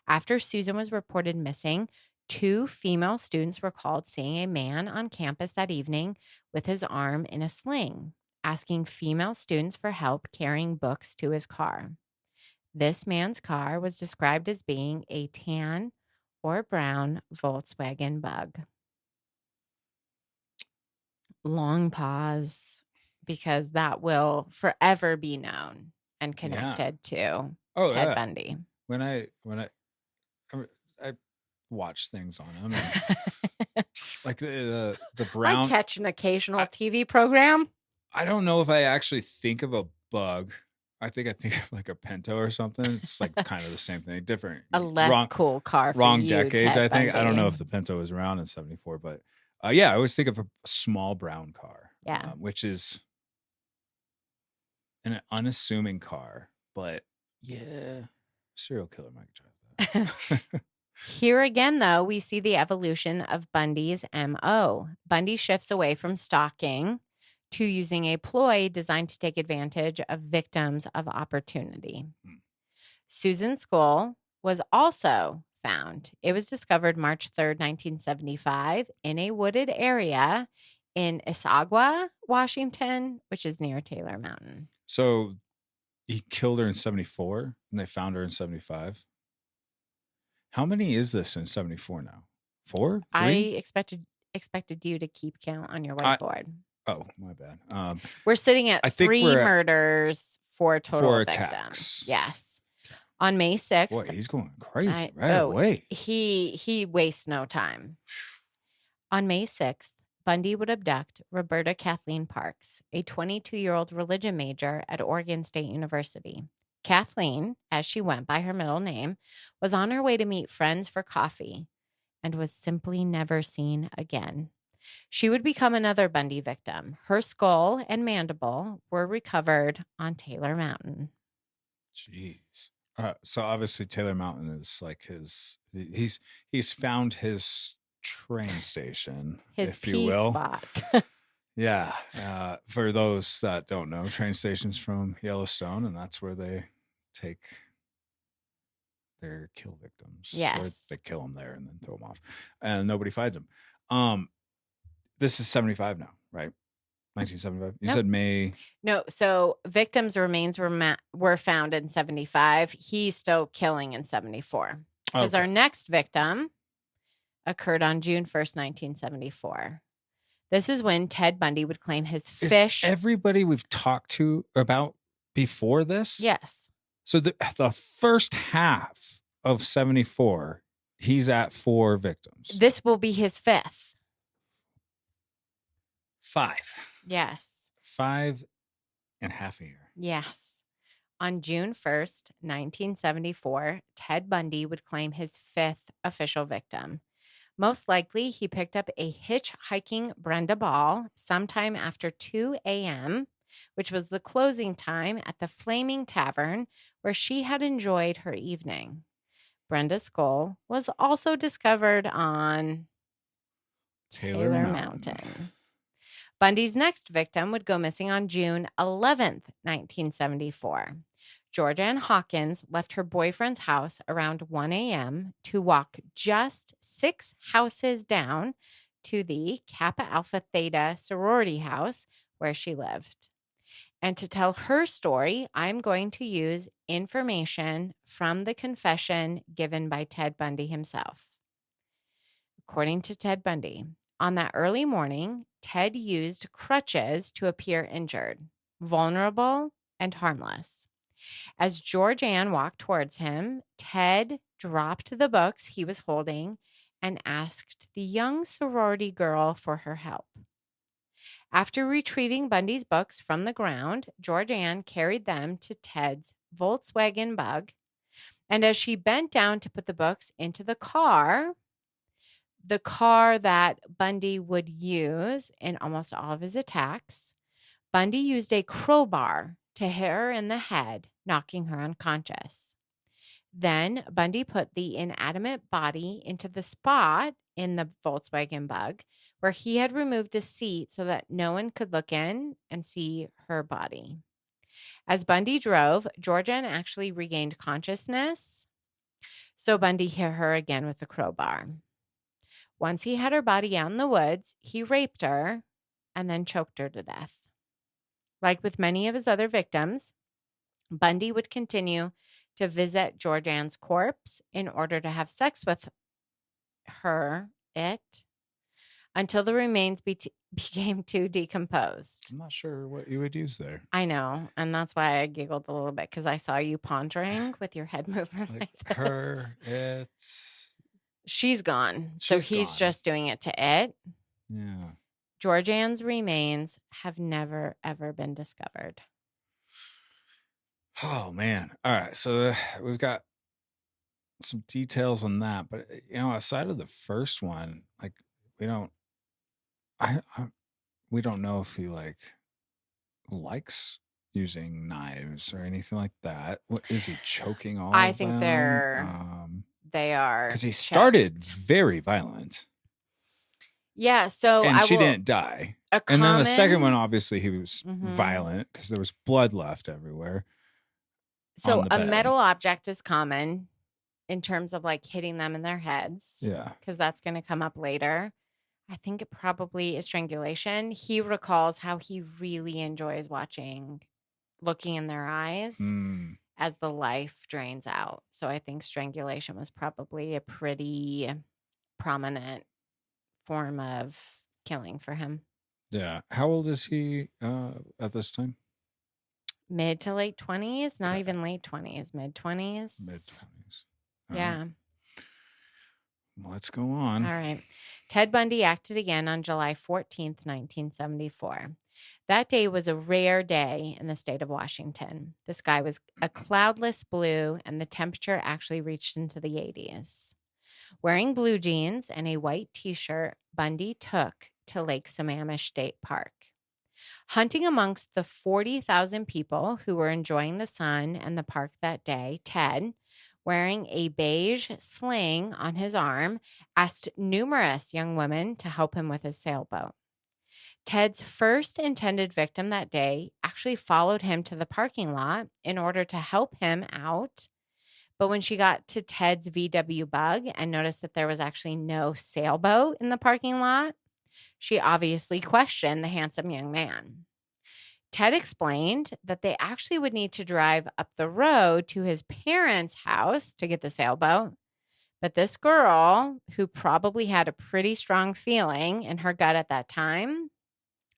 After Susan was reported missing, 2 female students recalled seeing a man on campus that evening with his arm in a sling, asking female students for help carrying books to his car. This man's car was described as being a tan or brown Volkswagen Bug. long pause because that will forever be known and connected to Oh Ted yeah. Bundy. When I watch things on him, and like the brown. I catch an occasional TV program. I don't know if I actually think of a bug. I think of like a Pinto or something. It's like kind of the same thing, different. A less cool car for wrong you, decades. Ted I think. I don't know Bundy. if the Pinto was around in '74, but yeah, I always think of a small brown car. Yeah. Which is an unassuming car, but yeah, serial killer might drive that. Here again, though, we see the evolution of Bundy's MO. Bundy shifts away from stalking to using a ploy designed to take advantage of victims of opportunity. Susan's skull was also found. It was discovered March 3rd, 1975, in a wooded area in Issaquah, Washington, which is near Taylor Mountain. So he killed her in '74 and they found her in '75. How many is this in '74 now? 4? 3? I expected you to keep count on your whiteboard. Oh, my bad. We're sitting at 3 murders, 4 total victims. Attacks. Yes. On May 6th. Boy, he's going crazy away. He wastes no time. On May 6th, Bundy would abduct Roberta Kathleen Parks, a 22-year-old religion major at Oregon State University. Kathleen, as she went by her middle name, was on her way to meet friends for coffee and was simply never seen again. She would become another Bundy victim. Her skull and mandible were recovered on Taylor Mountain. Jeez. So obviously Taylor Mountain is like he's found his train station, his if you will. Spot. Yeah. For those that don't know, train stations from Yellowstone, and that's where they take their kill victims. Yes. They kill them there and then throw them off, and nobody finds them. This is 75 now, right? 1975. You said May. No, so victims' remains were found in 75. He's still killing in 74. Because our next victim occurred on June 1st, 1974. This is when Ted Bundy would claim his fish. Is everybody we've talked to about before this? Yes. So the first half of 74, he's at 4 victims. This will be his 5th. 5. Yes. 5 and half a year. Yes. On June 1st, 1974, Ted Bundy would claim his 5th official victim. Most likely, he picked up a hitchhiking Brenda Ball sometime after 2 a.m., which was the closing time at the Flaming Tavern where she had enjoyed her evening. Brenda's skull was also discovered on Taylor Mountain. Bundy's next victim would go missing on June 11th, 1974. Georgianne Hawkins left her boyfriend's house around 1 a.m. to walk just 6 houses down to the Kappa Alpha Theta sorority house where she lived. And to tell her story, I'm going to use information from the confession given by Ted Bundy himself. According to Ted Bundy, on that early morning, Ted used crutches to appear injured, vulnerable, and harmless. As Georgianne walked towards him, Ted dropped the books he was holding and asked the young sorority girl for her help. After retrieving Bundy's books from the ground, Georgianne carried them to Ted's Volkswagen Bug, and as she bent down to put the books into the car that Bundy would use in almost all of his attacks, Bundy used a crowbar to hit her in the head, knocking her unconscious. Then Bundy put the inanimate body into the spot in the Volkswagen Bug where he had removed a seat so that no one could look in and see her body. As Bundy drove, Georgianne actually regained consciousness, so Bundy hit her again with the crowbar. Once he had her body out in the woods, he raped her and then choked her to death. Like with many of his other victims, Bundy would continue to visit Georgianne's corpse in order to have sex with her, until the remains became too decomposed. I'm not sure what you would use there. I know. And that's why I giggled a little bit because I saw you pondering with your head movement like this. Her, it's... She's gone. So he's gone. just doing it to it. Yeah. Georgianne's remains have never, ever been discovered. Oh, man. All right. So we've got some details on that. But, outside of the first one, like, we don't know if he, likes using knives or anything like that. What is he choking all I of think them? they are. Because he started very violent. Yeah, so and she didn't die. And then the second one, obviously, he was violent because there was blood left everywhere. So a metal object is common in terms of hitting them in their heads. Yeah. Because that's going to come up later. I think it probably is strangulation. He recalls how he really enjoys looking in their eyes as the life drains out. So I think strangulation was probably a pretty prominent form of killing for him. Yeah. How old is he at this time? Mid to late 20s, not even late 20s, mid 20s. Mid 20s. Yeah. Right. Well, let's go on. All right. Ted Bundy acted again on July 14th, 1974. That day was a rare day in the state of Washington. The sky was a cloudless blue, and the temperature actually reached into the 80s. Wearing blue jeans and a white T-shirt, Bundy took to Lake Sammamish State Park. Hunting amongst the 40,000 people who were enjoying the sun and the park that day, Ted, wearing a beige sling on his arm, asked numerous young women to help him with his sailboat. Ted's first intended victim that day actually followed him to the parking lot in order to help him out. But when she got to Ted's VW Bug and noticed that there was actually no sailboat in the parking lot, she obviously questioned the handsome young man. Ted explained that they actually would need to drive up the road to his parents' house to get the sailboat. But this girl, who probably had a pretty strong feeling in her gut at that time,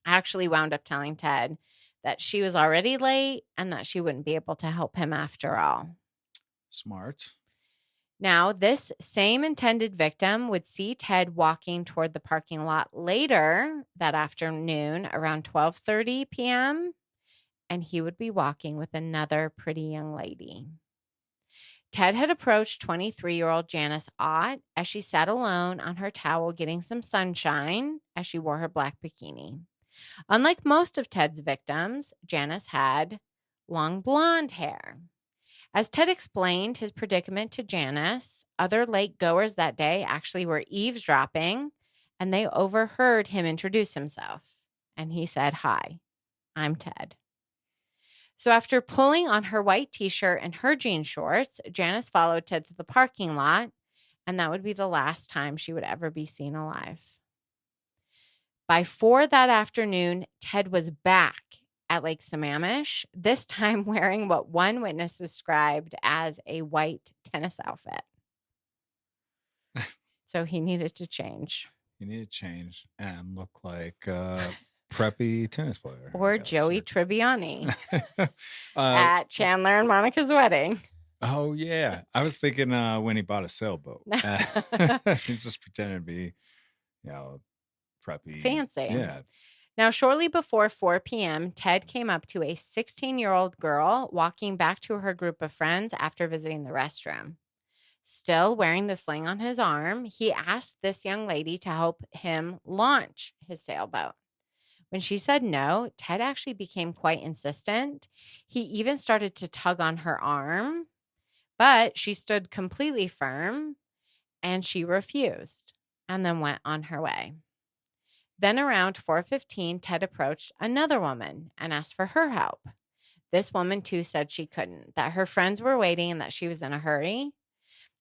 actually wound up telling Ted that she was already late and that she wouldn't be able to help him after all. Smart. Now, this same intended victim would see Ted walking toward the parking lot later that afternoon around 12:30 p.m., and he would be walking with another pretty young lady. Ted had approached 23-year-old Janice Ott as she sat alone on her towel getting some sunshine as she wore her black bikini. Unlike most of Ted's victims, Janice had long blonde hair. As Ted explained his predicament to Janice, other lake goers that day actually were eavesdropping, and they overheard him introduce himself. And he said, "Hi, I'm Ted." So after pulling on her white T-shirt and her jean shorts, Janice followed Ted to the parking lot, and that would be the last time she would ever be seen alive. By 4 that afternoon, Ted was back at Lake Sammamish, this time wearing what one witness described as a white tennis outfit. So he needed to change. He needed to change and look like a preppy tennis player. Or Joey Tribbiani at Chandler and Monica's wedding. Oh, yeah. I was thinking when he bought a sailboat. He's just pretending to be, preppy. Fancy. Yeah. Now, shortly before 4 p.m., Ted came up to a 16-year-old girl walking back to her group of friends after visiting the restroom. Still wearing the sling on his arm, he asked this young lady to help him launch his sailboat. When she said no, Ted actually became quite insistent. He even started to tug on her arm, but she stood completely firm, and she refused and then went on her way. Then around 4:15, Ted approached another woman and asked for her help. This woman, too, said she couldn't, that her friends were waiting and that she was in a hurry.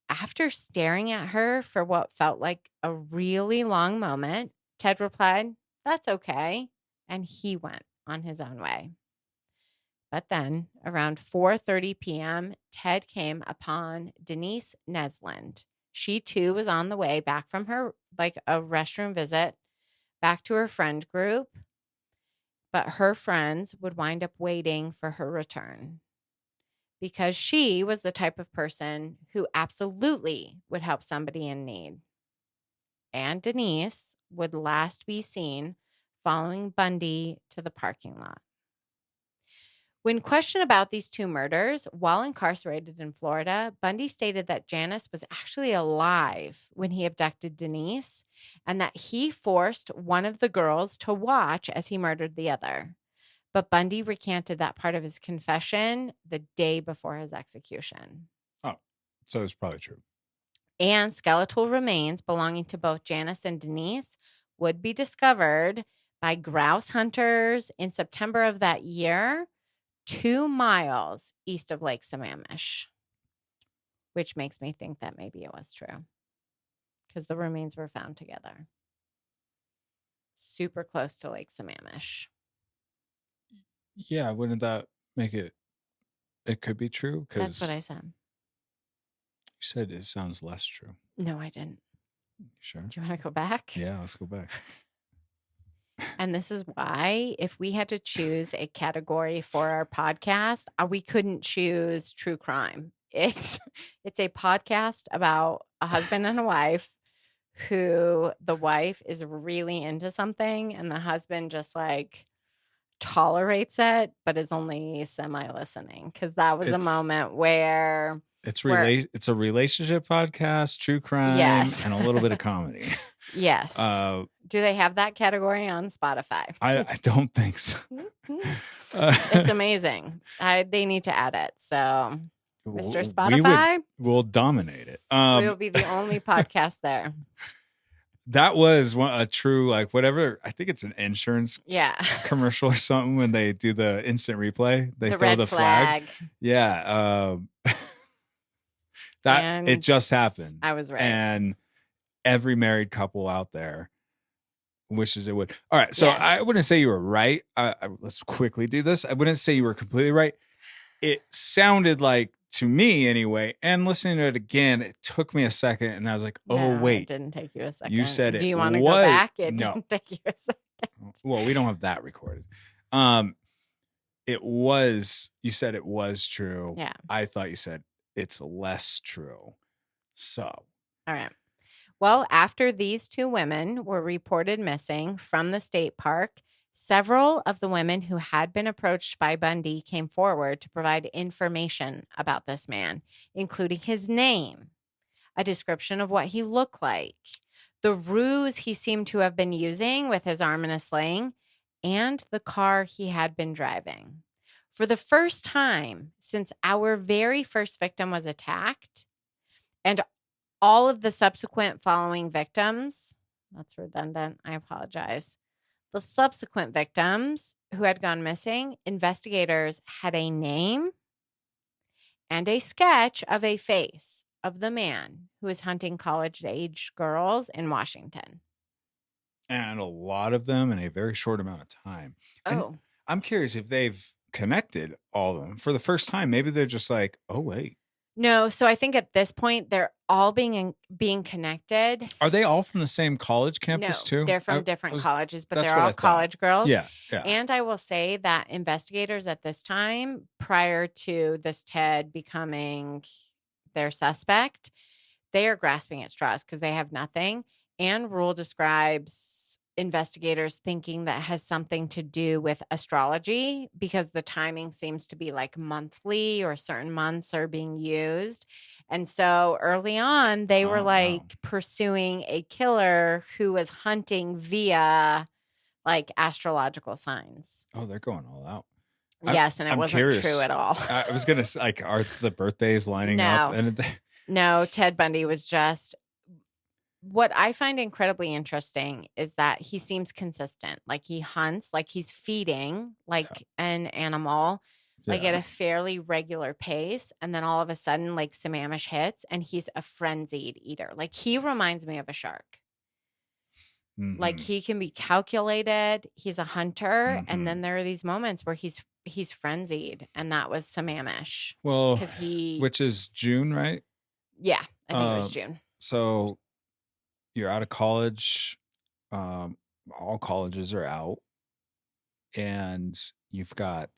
After staring at her for what felt like a really long moment, Ted replied, "That's okay," and he went on his own way. But then, around 4:30 p.m., Ted came upon Denise Nesland. She, too, was on the way back from her, a restroom visit back to her friend group, but her friends would wind up waiting for her return because she was the type of person who absolutely would help somebody in need. And Denise would last be seen following Bundy to the parking lot. When questioned about these two murders while incarcerated in Florida, Bundy stated that Janice was actually alive when he abducted Denise and that he forced one of the girls to watch as he murdered the other. But Bundy recanted that part of his confession the day before his execution. Oh, so it's probably true. And skeletal remains belonging to both Janice and Denise would be discovered by grouse hunters in September of that year, 2 miles east of Lake Sammamish, which makes me think that maybe it was true because the remains were found together. Super close to Lake Sammamish. Yeah, wouldn't that make it could be true? That's what I said. You said it sounds less true. No, I didn't. Sure. Do you want to go back? Yeah, let's go back. And this is why, if we had to choose a category for our podcast, we couldn't choose true crime. It's a podcast about a husband and a wife who the wife is really into something and the husband just like tolerates it, but is only semi-listening because that was a moment where it's a relationship podcast, true crime, yes, and a little bit of comedy. Yes. Do they have that category on Spotify? I don't think so. It's amazing. They need to add it. So, Mr. Spotify, we'll dominate it. we will be the only podcast there. That was a true, like, whatever. I think it's an insurance commercial or something when they do the instant replay. They throw the flag. Yeah. That it just happened. I was right. And every married couple out there wishes it would. All right. So I wouldn't say you were right. Let's quickly do this. I wouldn't say you were completely right. It sounded like, to me anyway, and listening to it again, it took me a second and I was like, oh, wait. It didn't take you a second. You said it. Do you want to go back? It didn't take you a second. Well, we don't have that recorded. You said it was true. Yeah. I thought you said it's less true. So. All right. Well, after these two women were reported missing from the state park, several of the women who had been approached by Bundy came forward to provide information about this man, including his name, a description of what he looked like, the ruse he seemed to have been using with his arm in a sling, and the car he had been driving. For the first time since our very first victim was attacked, and all of the subsequent following victims, that's redundant, I apologize. The subsequent victims who had gone missing, investigators had a name and a sketch of a face of the man who was hunting college-age girls in Washington. And a lot of them in a very short amount of time. And Oh. I'm curious if they've connected all of them for the first time. Maybe they're just like, oh, wait. No, so I think at this point they're all being connected. Are they all from the same college campus too? They're from different colleges, but they're all college girls. Yeah. And I will say that investigators at this time, prior to this Ted becoming their suspect, they are grasping at straws because they have nothing. And Rule describes investigators thinking that has something to do with astrology because the timing seems to be like monthly or certain months are being used. And so early on, they were pursuing a killer who was hunting via like astrological signs. Oh, they're going all out. Yes, and it wasn't curious. True at all. I was going to say, like, are the birthdays lining up? No, Ted Bundy was just... What I find incredibly interesting is that he seems consistent. Like he hunts, like he's feeding like an animal, like at a fairly regular pace. And then all of a sudden, like Sammamish hits and he's a frenzied eater. Like he reminds me of a shark. Mm-hmm. Like he can be calculated. He's a hunter. Mm-hmm. And then there are these moments where he's frenzied. And that was Sammamish. Well, which is June, right? Yeah, I think it was June. So... You're out of college. all colleges are out, and you've got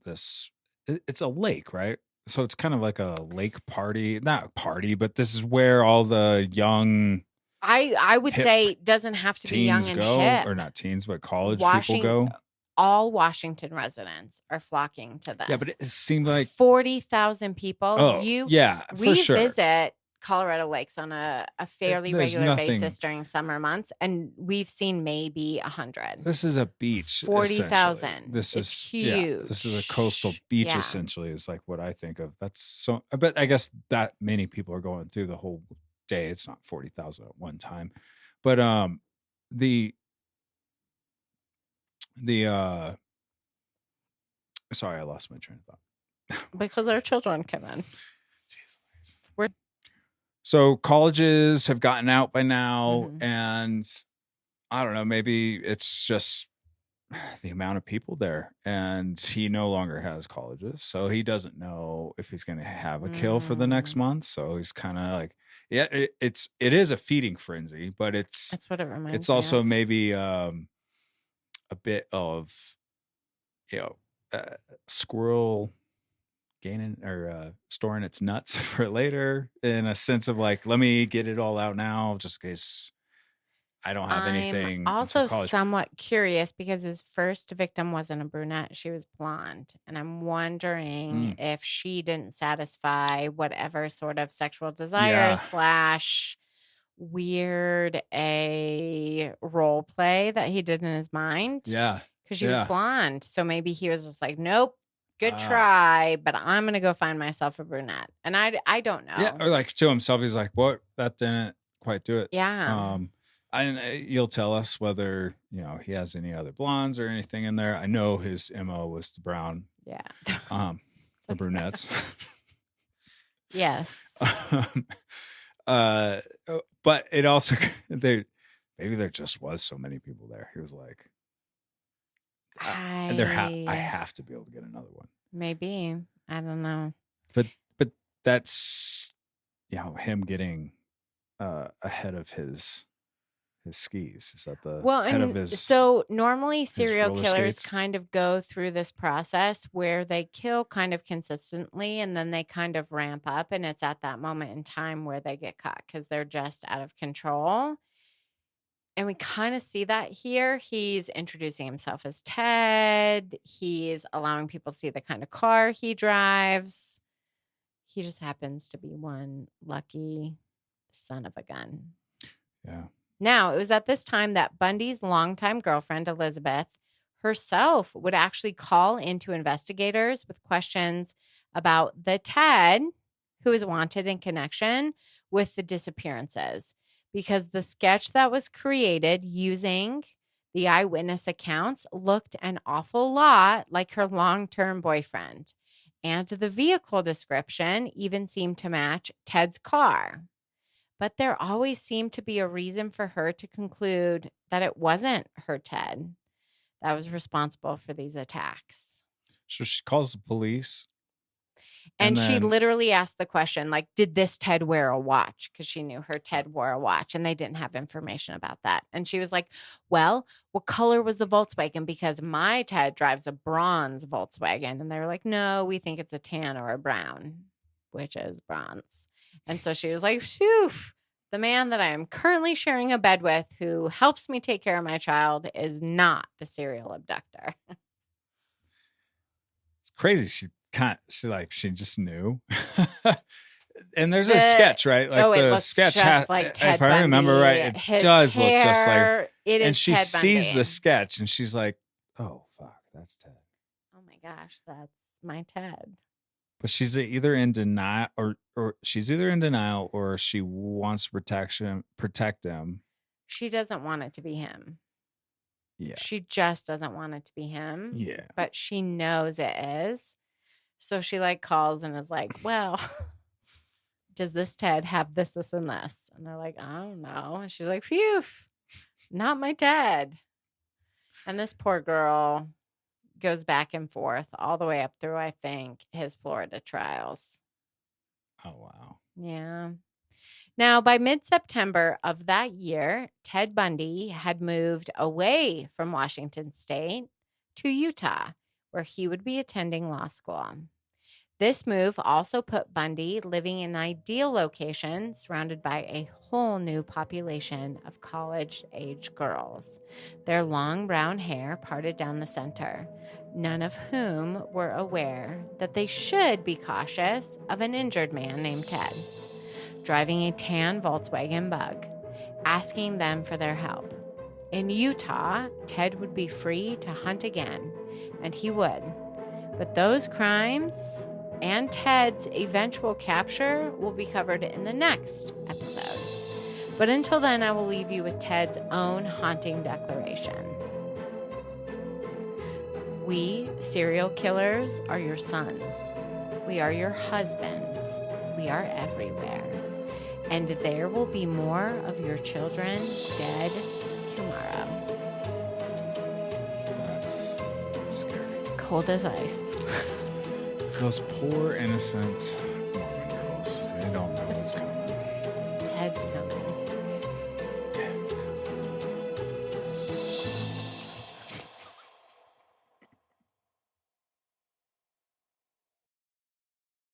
this. It's a lake, right? So it's kind of like a lake party, not party, but this is where all the young I would hip say it doesn't have to be young teens and go, hip. or not teens, but college people go. All Washington residents are flocking to this. Yeah, but it seemed like 40,000 people. Oh, yeah, for we sure. visit Colorado Lakes on a fairly There's regular nothing- basis during summer months, and we've seen maybe 100. This is a beach. 40,000. essentially. This It's is huge. this is a coastal beach. Yeah. Essentially, is like what I think of. That's so. But I guess that many people are going through the whole day. It's not 40,000 at one time, but the sorry, I lost my train of thought. Because our children come in. So colleges have gotten out by now, Mhm. and I don't know, maybe it's just the amount of people there, and he no longer has colleges, so he doesn't know if he's going to have a kill for the next month. So he's kind of like, yeah, it is a feeding frenzy, but That's what it reminds it's me also of. maybe a bit of, squirrel gaining or storing its nuts for later, in a sense of like, let me get it all out now just in case I don't have anything. I'm also until college. somewhat curious because his first victim wasn't a brunette, she was blonde, and I'm wondering if she didn't satisfy whatever sort of sexual desire / weird a role play that he did in his mind. Yeah, because she was blonde, so maybe he was just like, nope. Good try, but I'm going to go find myself a brunette. And I don't know. Yeah, or like to himself, he's like, what? That didn't quite do it. Yeah. You'll tell us whether, he has any other blondes or anything in there. I know his MO was the brown. Yeah. The brunettes. Yes. But it also, maybe there just was so many people there. He was like, I have to be able to get another one. Maybe. I don't know. But that's him getting ahead of his skis. Is that the head of his? So normally serial roller killers skates? kind of go through this process where they kill kind of consistently and then they kind of ramp up, and it's at that moment in time where they get caught because they're just out of control. And we kind of see that here. He's introducing himself as Ted. He's allowing people to see the kind of car he drives. He just happens to be one lucky son of a gun. Yeah. Now, it was at this time that Bundy's longtime girlfriend, Elizabeth, herself would actually call into investigators with questions about the Ted who is wanted in connection with the disappearances. Because the sketch that was created using the eyewitness accounts looked an awful lot like her long-term boyfriend. And the vehicle description even seemed to match Ted's car. But there always seemed to be a reason for her to conclude that it wasn't her Ted that was responsible for these attacks. So she calls the police. And then, she literally asked the question, like, did this Ted wear a watch? Because she knew her Ted wore a watch, and they didn't have information about that. And she was like, well, what color was the Volkswagen? Because my Ted drives a bronze Volkswagen. And they were like, no, we think it's a tan or a brown, which is bronze. And so she was like, phew, the man that I am currently sharing a bed with who helps me take care of my child is not the serial abductor. It's crazy. She just knew. And there's a sketch, right? Like it the looks sketch just like Ted if I remember Bundy. right, it His does look just like hair, it is and she Ted sees Bundy. the sketch and she's like, oh fuck, that's Ted. Oh my gosh, that's my Ted. But she's either in denial or she's either in denial or she wants to protect him. She doesn't want it to be him. Yeah. She just doesn't want it to be him. Yeah. But she knows it is. So she like calls and is like, well, does this Ted have this, and this? And they're like, I don't know. And she's like, phew, not my Ted. And this poor girl goes back and forth all the way up through, I think, his Florida trials. Oh, wow. Yeah. Now, by mid-September of that year, Ted Bundy had moved away from Washington State to Utah, where he would be attending law school. This move also put Bundy living in an ideal location surrounded by a whole new population of college-age girls, their long brown hair parted down the center, none of whom were aware that they should be cautious of an injured man named Ted, driving a tan Volkswagen Bug, asking them for their help. In Utah, Ted would be free to hunt again, and he would. But those crimes and Ted's eventual capture will be covered in the next episode. But until then, I will leave you with Ted's own haunting declaration. We, serial killers, are your sons. We are your husbands. We are everywhere. And there will be more of your children dead tomorrow. That's scary. Cold as ice. Those poor innocent